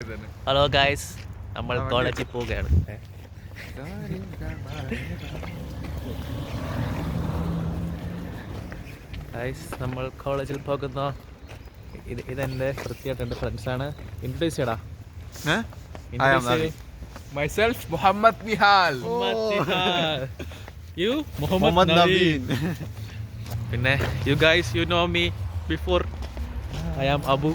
Hello guys, നമ്മൾ കോളേജിൽ പോവുകയാണ്. ഗായ്സ്, നമ്മൾ കോളേജിൽ പോകുന്ന ഇതെൻ്റെ വൃത്തിയായിട്ട് എൻ്റെ ഫ്രണ്ട്സാണ്. ഇൻട്രൊഡ്യൂസ് ചെയ്യടാ. Myself, Muhammad Nihal. You, Muhammad Naveen. പിന്നെ you guys, you know me before. I am Abu.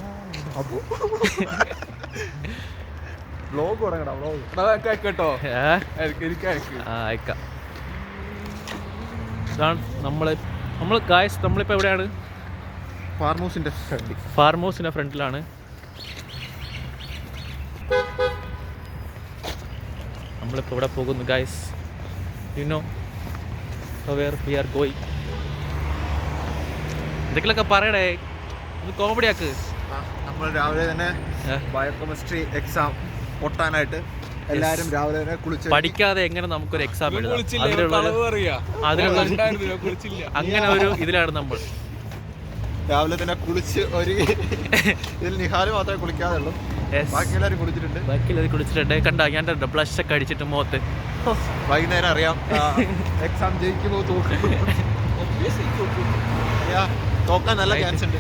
Vlog തുടങ്ങടാ, vlog. കേട്ടോ. അയക്കാം. നമ്മൾ ഗായ്സ്, നമ്മളിപ്പോൾ എവിടെയാണ്? ഫാർം ഹൗസിൻ്റെ ഫ്രണ്ടിലാണ്. നമ്മളിപ്പോൾ ഇവിടെ പോകുന്നു guys. You know where we are going. എന്തെങ്കിലുമൊക്കെ പറയടേ, ഇത് കോമഡി ആക്ക്. നമ്മൾ രാവിലെ തന്നെ ബയോകെമിസ്ട്രി എക്സാം പൊട്ടാനായിട്ട് എല്ലാവരും രാവിലെ തന്നെ കുളിച്ച് പഠിക്കാതെ എങ്ങനെ നമുക്കൊരു എക്സാം എഴുതാം? അതിനുള്ള അങ്ങനെ ഒരു ഇതിലാണ് നമ്മൾ രാവിലെ തന്നെ കുളിച്ച് ഒരു ഇതിൽ നിഹാല് മാത്രമേ കുളിക്കാതെ ഉള്ളൂ. ബാക്കി എല്ലാവരും കുളിച്ചിട്ടുണ്ട്. ബാക്കിയുള്ളത് കുളിച്ചിട്ടുണ്ട്. കണ്ട ഞാൻ ബ്ലഷ് ഒക്കെ അടിച്ചിട്ട് മുഖത്ത്. വൈകുന്നേരം അറിയാം എക്സാം ജയിക്കുമോ തോക്കാൻ നല്ല ചാൻസ് ഉണ്ട്.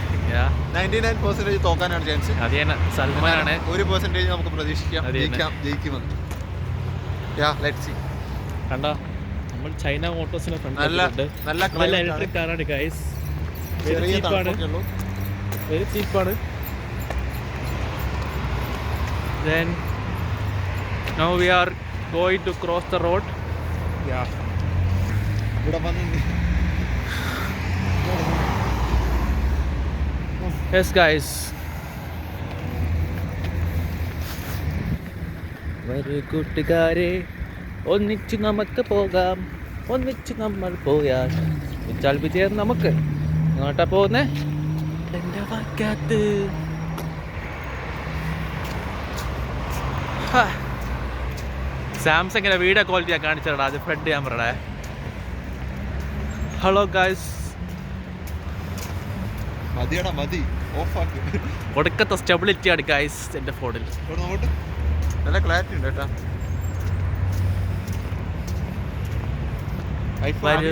99% തോക്കാനാണ് ചാൻസ്. അത് തന്നെ സൽമാനാണ്. 1% നമുക്ക് പ്രതീക്ഷിക്കാം ജയിക്കുമെന്ന്. കണ്ട നമ്മൾ ചൈന മോട്ടോഴ്സിന്റെ ഫ്രണ്ട് നല്ല ഇലക്ട്രിക് കാറാണ് ഗൈസ്. വെരി ചീപ്പാണ്. Then now we are going to cross the road. ഇവിടെ വന്ന് Yes guys, വരൂ കൂട്ടുകാരെ, ഒന്നിച്ച് നമുക്ക് പോകാം. ഒന്നിച്ച് നമ്മൾ പോയാൽ വിച്ചാൽ വിജയം നമുക്ക്. എങ്ങോട്ടാ പോകുന്നേ? എൻ്റെ വാക്കകത്ത് സാംസങ്ങിന്റെ വീഡിയോ ക്വാളിറ്റിയാ കാണിച്ചടാ. അത് ഫ്രണ്ട് ക്യാമറയുടെ. ഹലോ ഗായ്സ്, മതി ഓഫാക്കി. ഒടുക്കത്തെ സ്റ്റെബിലിറ്റി ആണ് ഗായ്സ് എൻ്റെ ഫോണിൽ. നല്ല ക്ലാരിറ്റി ഉണ്ട് കേട്ടോ. വരൂ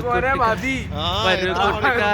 കൂട്ടുകാരെ.